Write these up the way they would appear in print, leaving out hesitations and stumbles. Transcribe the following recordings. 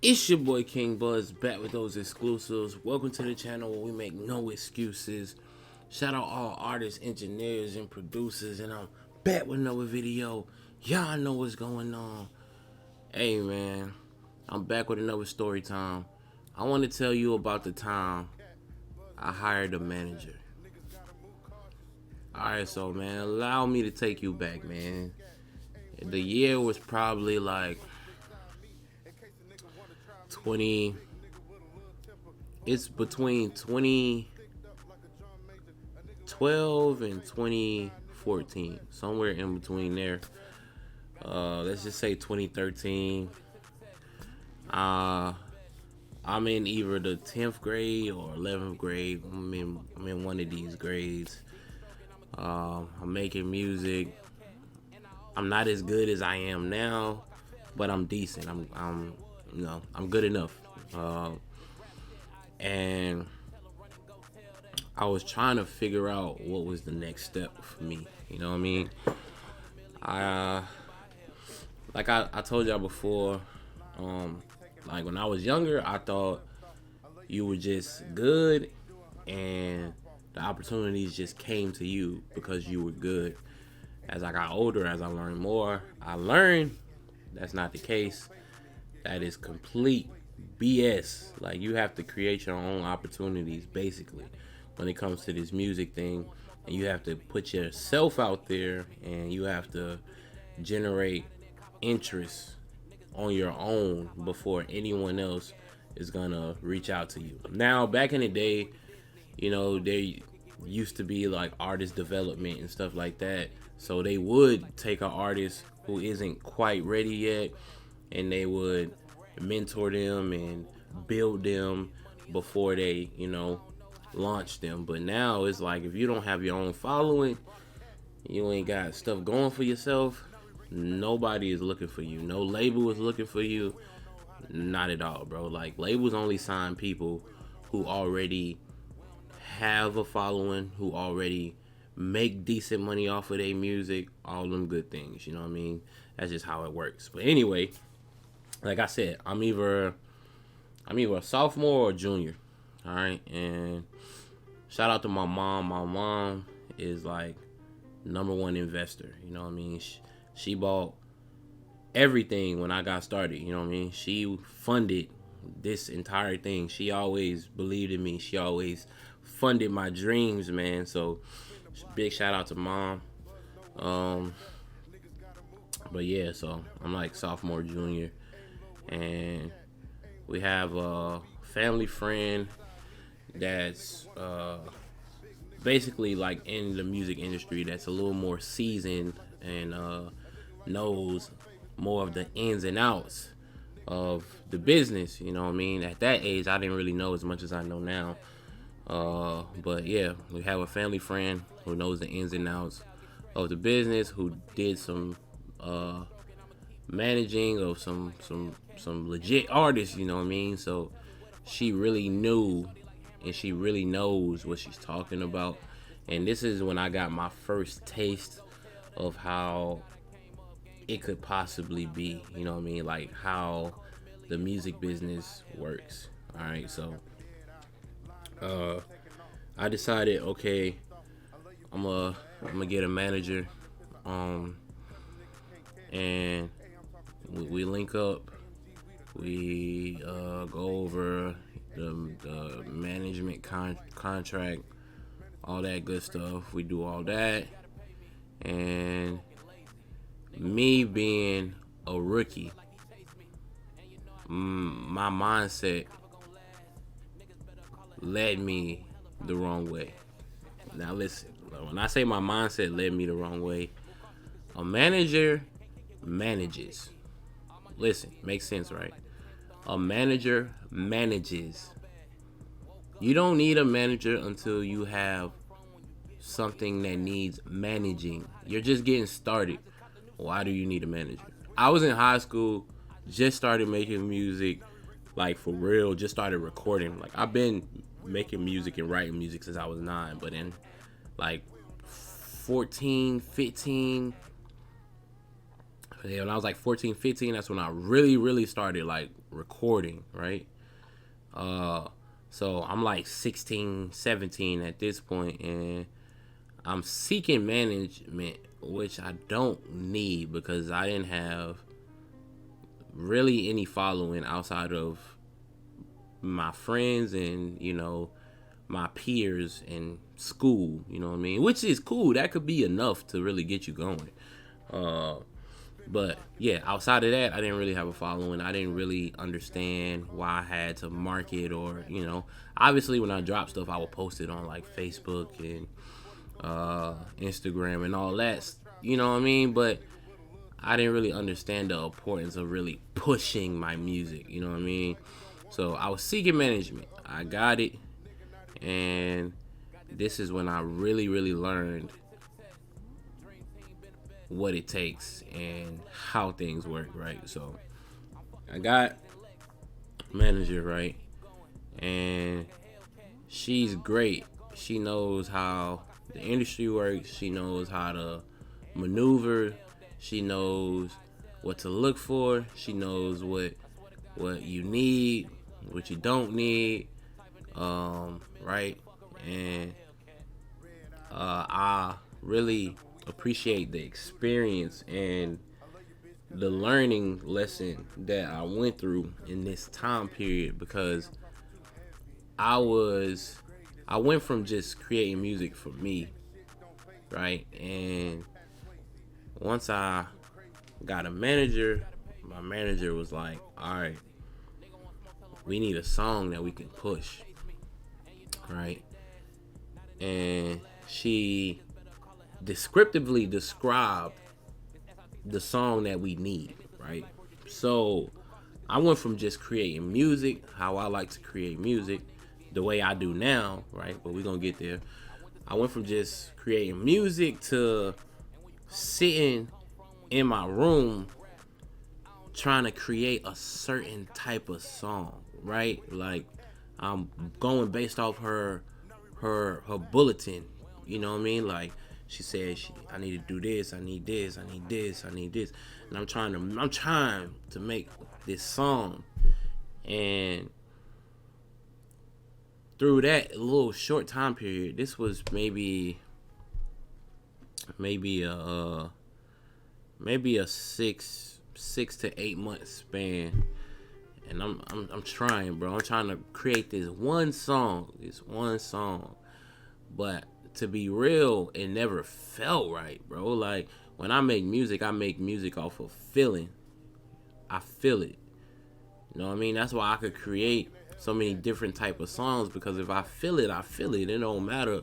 It's your boy King Buzz back with those exclusives. Welcome to the channel where we make no excuses. Shout out all artists, engineers, and producers, and I'm back with another video. Y'all know what's going on. Hey man, I'm back with another story time. I want to tell you about the time I hired a manager. Alright, so man, allow me to take you back, man. The year was probably like 20. It's between 2012 and 2014, somewhere in between there. Let's just say 2013. Uh, I'm in either the 10th grade or 11th grade. I'm in one of these grades. I'm making music. I'm not as good as I am now, but I'm decent. I'm good enough. And I was trying to figure out what was the next step for me. You know what I mean? I like I told y'all before, like when I was younger, I thought you were just good and the opportunities just came to you because you were good. As I got older, as I learned more, I learned that's not the case. That is complete BS. Like you have to create your own opportunities basically when it comes to this music thing, and you have to put yourself out there and you have to generate interest on your own before anyone else is gonna reach out to you. Now, back in the day, there used to be like artist development and stuff like that. So they would take an artist who isn't quite ready yet and they would mentor them and build them before they, launch them. But now it's like if you don't have your own following, you ain't got stuff going for yourself, nobody is looking for you. No label is looking for you. Not at all, bro. Like labels only sign people who already have a following, who already make decent money off of their music, all them good things, you know what I mean? That's just how it works. But anyway, like I said, I'm either a sophomore or junior. All right, and shout out to my mom. My mom is like number one investor. You know what I mean? She bought everything when I got started. You know what I mean? She funded this entire thing. She always believed in me. She always funded my dreams, man. So big shout out to mom. Um, but yeah, so I'm like sophomore, junior, and we have a family friend that's basically like in the music industry that's a little more seasoned and knows more of the ins and outs of the business. You know what I mean? At that age, I didn't really know as much as I know now. But yeah, we have a family friend who knows the ins and outs of the business, who did some managing of some legit artists. You know what I mean? So she really knew and she really knows what she's talking about. And this is when I got my first taste of how it could possibly be, you know what I mean? Like how the music business works. All right, so uh, I decided, okay, I'm gonna get a manager, um, and we link up. We go over the management contract, all that good stuff. We do all that, and me being a rookie, my mindset led me the wrong way. Now listen, when I say my mindset led me the wrong way, a manager manages. Listen, makes sense, right? A manager manages. You don't need a manager until you have something that needs managing. You're just getting started. Why do you need a manager? I was in high school, just started making music, like for real, just started recording. Like I've been making music and writing music since I was 9, but in like 14, 15, Yeah, when I was like 14, 15, that's when I really started like recording, right? Uh, so I'm like 16, 17 at this point, and I'm seeking management, which I don't need because I didn't have really any following outside of my friends and, my peers in school, you know what I mean? Which is cool. That could be enough to really get you going. Uh, but yeah, outside of that, I didn't really have a following. I didn't really understand why I had to market or, obviously when I drop stuff, I would post it on like Facebook and Instagram and all that, you know what I mean? But I didn't really understand the importance of really pushing my music, you know what I mean? So I was seeking management. I got it, and this is when I really learned what it takes and how things work, right? So I got manager, right? And she's great. She knows how the industry works. She knows how to maneuver. She knows what to look for. She knows what you need, what you don't need, right? And I really appreciate the experience and the learning lesson that I went through in this time period because I was I went from just creating music for me, right? And once I got a manager, my manager was like, "All right, we need a song that we can push." Right? And she descriptively described the song that we need, right? So I went from just creating music, how I like to create music, the way I do now, right? But we're gonna get there. I went from just creating music to sitting in my room trying to create a certain type of song, right? Like I'm going based off her bulletin. You know what I mean? Like she said, I need to do this, I need this, I need this, I need this, and I'm trying to make this song, and through that little short time period, this was maybe a 6 to 8 month span. And I'm trying, bro. I'm trying to create this one song. But to be real, it never felt right, bro. Like when I make music off of feeling. I feel it. You know what I mean? That's why I could create so many different type of songs, because if I feel it, I feel it. It don't matter.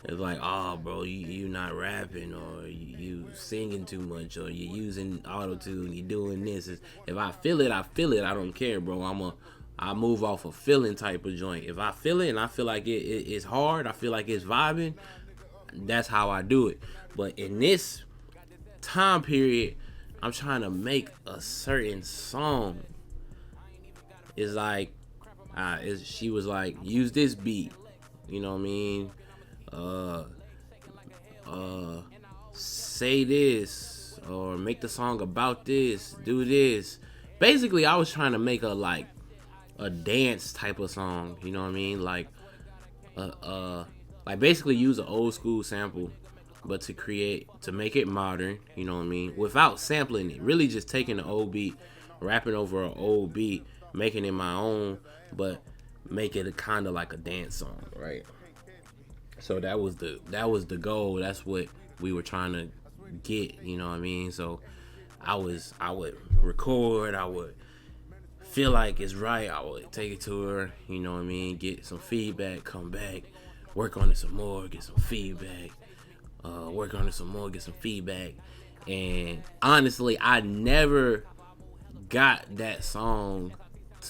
It's like, oh, bro, you not rapping, or you singing too much, or you using auto tune, you doing this. If I feel it, I feel it. I don't care, bro. I move off a feeling type of joint. If I feel it and I feel like it's hard, I feel like it's vibing, that's how I do it. But in this time period, I'm trying to make a certain song. It's like, she was like, use this beat. You know what I mean? Say this, or make the song about this, do this. Basically, I was trying to make a dance type of song. You know what I mean? Like basically use an old school sample, but to make it modern. You know what I mean? Without sampling it, really just taking the old beat, rapping over an old beat, making it my own, but make it a kind of like a dance song, right? So that was the goal. That's what we were trying to get, you know what I mean? So I would record, I would feel like it's right, I would take it to her, you know what I mean, get some feedback, come back, work on it some more, get some feedback, work on it some more, get some feedback. And honestly, I never got that song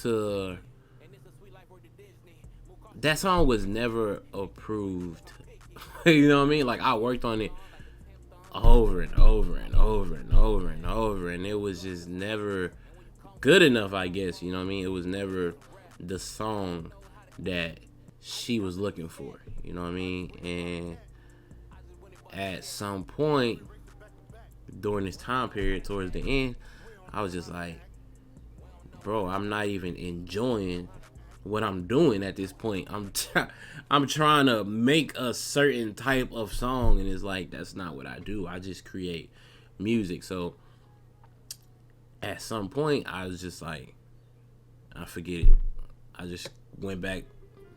to that song was never approved. You know what I mean? Like I worked on it over and over and over and over and over, and it was just never good enough, I guess. You know what I mean? It was never the song that she was looking for. You know what I mean? And at some point, during this time period towards the end, I was just like, bro, I'm not even enjoying what I'm doing at this point. I'm trying to make a certain type of song, and it's like that's not what I do. I just create music. So at some point, I was just like, I forget it. I just went back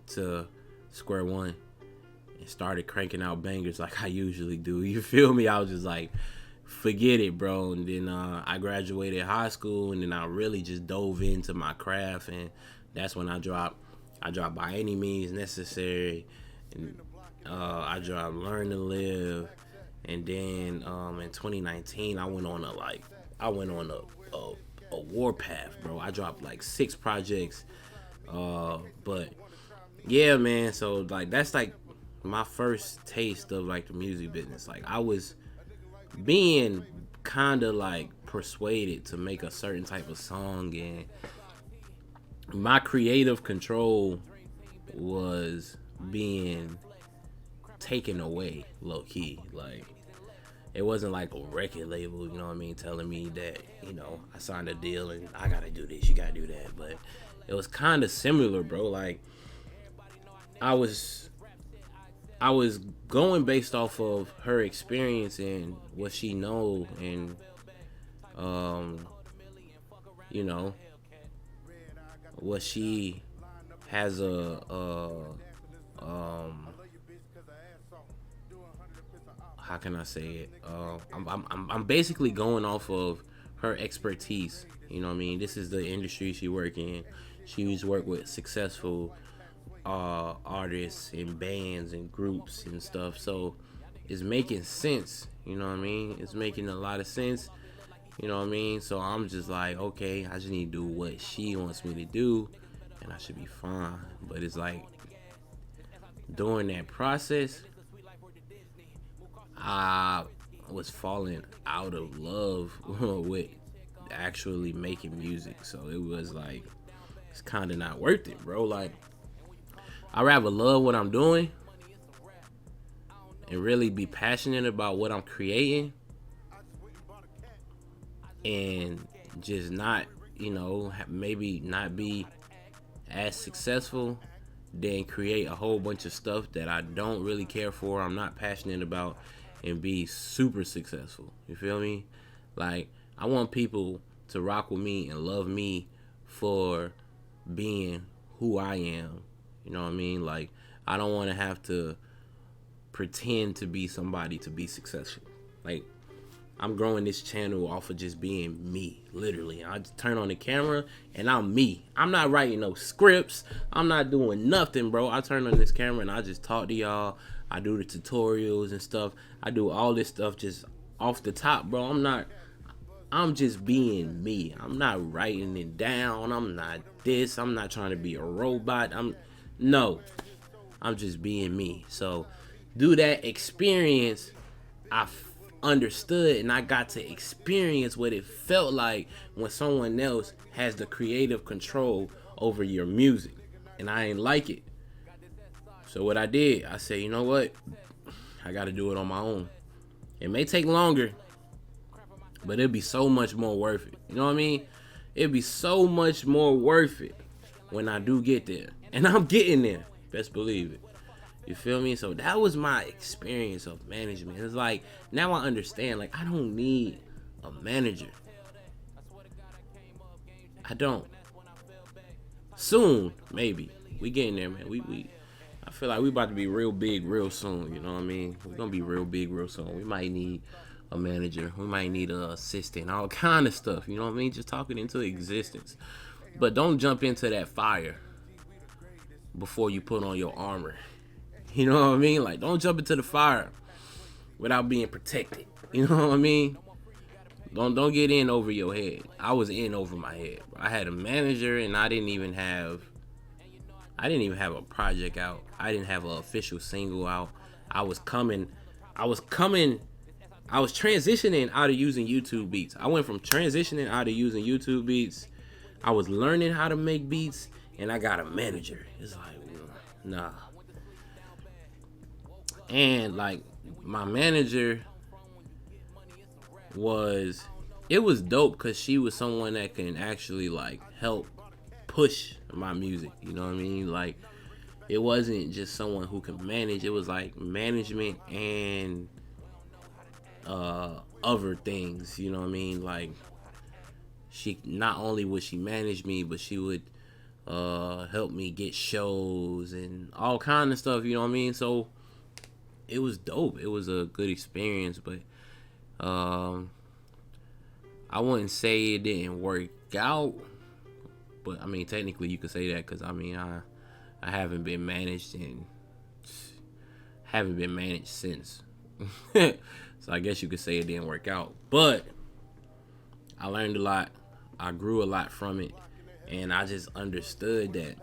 to square one and started cranking out bangers like I usually do. You feel me? I was just like, forget it, bro. And then I graduated high school, and then I really just dove into my craft, and that's when I dropped By Any Means Necessary, and I dropped Learn to Live, and then in 2019 I went on a warpath, bro. I dropped like 6 projects, but yeah, man. So like that's like my first taste of like the music business. Like I was being kind of like persuaded to make a certain type of song, and my creative control was being taken away low key. Like it wasn't like a record label, you know what I mean, telling me that, I signed a deal and I gotta do this, you gotta do that. But it was kind of similar, bro. Like I was going based off of her experience and what she know, and you know what she has how can I say it? I'm basically going off of her expertise. You know what I mean? This is the industry she work in. She's worked with successful artists and bands and groups and stuff. So it's making sense. You know what I mean? It's making a lot of sense. You know what I mean? So I'm just like, okay, I just need to do what she wants me to do, and I should be fine. But it's like during that process, I was falling out of love with actually making music. So it was like, it's kind of not worth it, bro. Like, I'd rather love what I'm doing and really be passionate about what I'm creating, and just not, maybe not be as successful, than create a whole bunch of stuff that I don't really care for, I'm not passionate about, and be super successful. You feel me? Like, I want people to rock with me and love me for being who I am. You know what I mean? Like, I don't want to have to pretend to be somebody to be successful. Like, I'm growing this channel off of just being me, literally. I just turn on the camera and I'm me. I'm not writing no scripts. I'm not doing nothing, bro. I turn on this camera and I just talk to y'all. I do the tutorials and stuff. I do all this stuff just off the top, bro. I'm just being me. I'm not writing it down. I'm not this. I'm not trying to be a robot. No. I'm just being me. So, through that experience, I understood and I got to experience what it felt like when someone else has the creative control over your music, and I ain't like it. So what I did, I said, you know what, I gotta do it on my own. It may take longer, but it'll be so much more worth it. You know what I mean? It'll be so much more worth it when I do get there, and I'm getting there, best believe it. You feel me? So that was my experience of management. It's like, now I understand, like, I don't need a manager. I don't. Soon, maybe. We getting there, man. I feel like we about to be real big real soon, you know what I mean? We're gonna be real big real soon. We might need a manager. We might need an assistant, all kind of stuff, you know what I mean? Just talking into existence. But don't jump into that fire before you put on your armor. You know what I mean? Like, don't jump into the fire without being protected. You know what I mean? Don't get in over your head. I was in over my head. I had a manager, and I didn't even have a project out. I didn't have an official single out. I was transitioning out of using YouTube beats. I went from transitioning out of using YouTube beats. I was learning how to make beats, and I got a manager. It's like, nah. And like, my manager was, it was dope because she was someone that can actually like help push my music. You know what I mean? Like, it wasn't just someone who could manage. It was like management and other things. You know what I mean? Like, she not only would she manage me, but she would help me get shows and all kind of stuff. You know what I mean? So it was dope. It was a good experience, but I wouldn't say it didn't work out. But I mean, technically, you could say that because I mean, I haven't been managed and haven't been managed since. So I guess you could say it didn't work out. But I learned a lot. I grew a lot from it, and I just understood that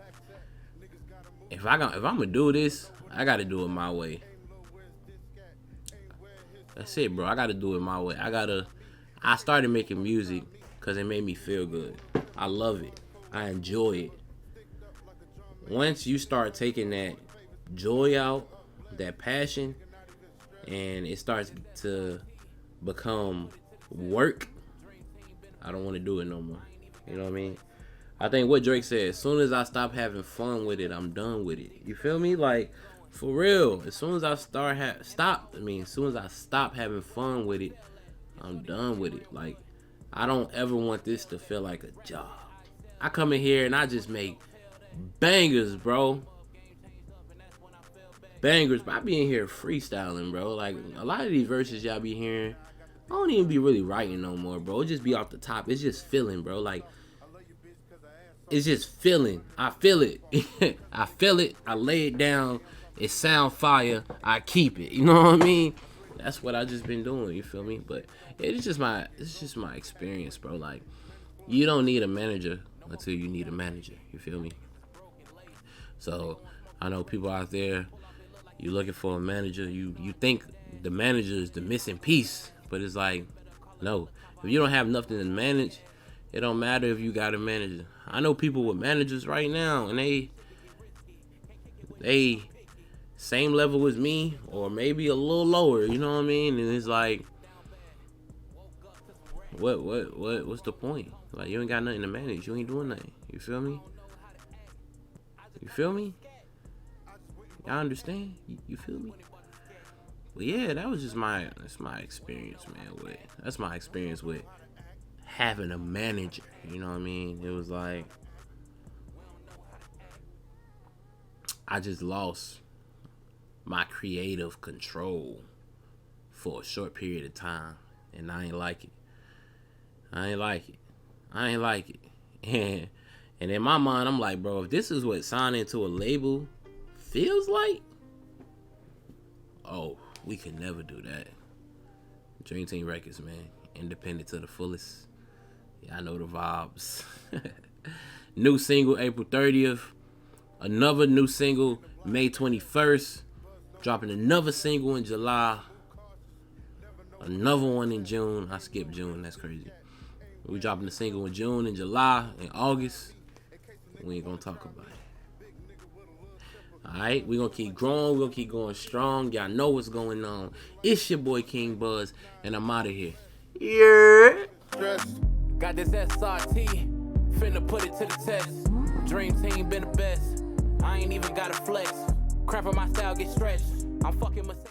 if I'm gonna do this, I gotta do it my way. That's it, bro. I gotta do it my way. I started making music because it made me feel good. I love it. I enjoy it. Once you start taking that joy out, that passion, and it starts to become work, I don't want to do it no more. You know what I mean? I think what Drake said, as soon as I stop having fun with it, I'm done with it. You feel me? Like, for real. As soon as I as soon as I stop having fun with it, I'm done with it. Like, I don't ever want this to feel like a job. I come in here and I just make bangers, bro. Bangers. But I be in here freestyling, bro. Like, a lot of these verses y'all be hearing, I don't even be really writing no more, bro. It just be off the top. It's just feeling, bro. Like, it's just feeling. I feel it. I feel it. I lay it down. It sound fire. I keep it. You know what I mean? That's what I just been doing. You feel me? But it's just my experience, bro. Like, you don't need a manager until you need a manager. You feel me? So I know people out there, you looking for a manager. You think the manager is the missing piece, but it's like, no. If you don't have nothing to manage, it don't matter if you got a manager. I know people with managers right now, and they same level as me, or maybe a little lower. You know what I mean? And it's like, what's the point? Like, you ain't got nothing to manage. You ain't doing nothing. You feel me? You feel me? Y'all understand? You feel me? But yeah, that was just that's my experience, man. That's my experience with having a manager. You know what I mean? It was like, I just lost my creative control for a short period of time, and I ain't like it. And in my mind, I'm like, bro, if this is what signing to a label feels like, oh, we could never do that. Dream Team Records, man. Independent to the fullest. Yeah, I know the vibes. New single April 30th. Another new single May 21st. Dropping another single in July. Another one in June. I skipped June. That's crazy. We dropping a single in June, in July, in August. We ain't gonna talk about it. Alright, we gonna keep growing. We gonna keep going strong. Y'all know what's going on. It's your boy King Buzz, and I'm out of here. Yeah. Got this SRT, finna put it to the test. Dream Team been the best. I ain't even got a flex. Crap on my style get stretched. I'm fucking Mercedes.